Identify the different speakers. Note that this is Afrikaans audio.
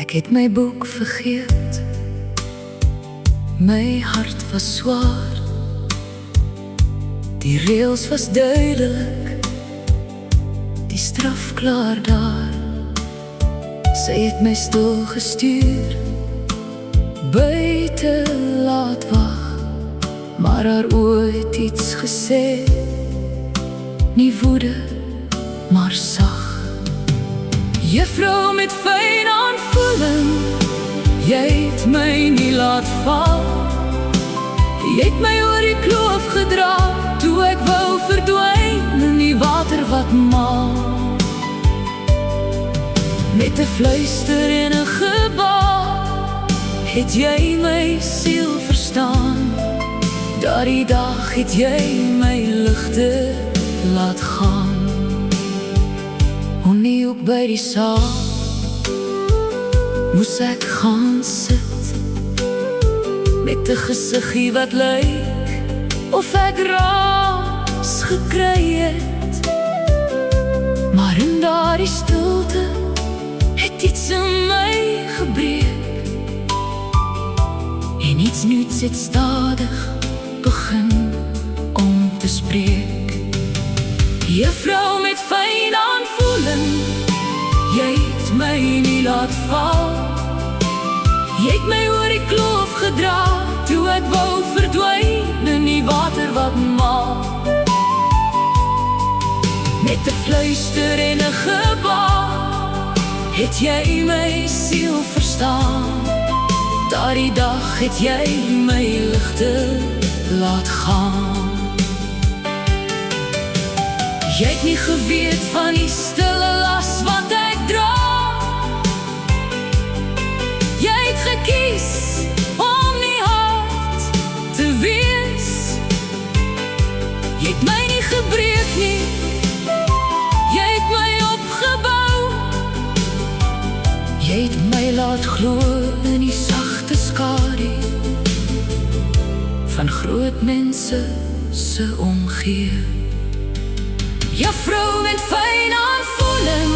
Speaker 1: Ek het my boek vergeet, my hart was swaar. Die reëls was duidelik, die straf klaar daar. Sy het my stil gestuur, buite laat wag, maar haar oë het iets gesê, nie woede, maar sag. Juffrou met fyn aanvoeling, jy het my nie laat val. Jy het my oor die kloof gedra, toe ek wou verdwyn in die water wat maal. Met 'n fluister en 'n gebaar, het jy my siel verstaan. Daardie dag het jy my ligte laat gaan. Hoe nie ook by die saal, moes ek gaan sit, met 'n gesiggie wat lyk of ek raas gekry het. Maar in daardie stilte het iets in my gebreek, en iets nuuts het stadig begin om te spreek. Juffrou met fyn aanvoeling, jy het my nie laat val. Jy het my oor die kloof gedra, toe ek wou verdwyn in die water wat maal. Met 'n fluister en 'n gebaar, het jy my siel verstaan. Daardie dag het jy my ligte laat gaan. Jy het nie geweet van die stille las wat ek dra. Jy het gekies om nie hard te wees. Jy het my nie gebreek nie, jy het my opgebou. Jy het my laat glo in die sagte skadu van groot mense se omgee. Juffrou met fyn aanvoeling,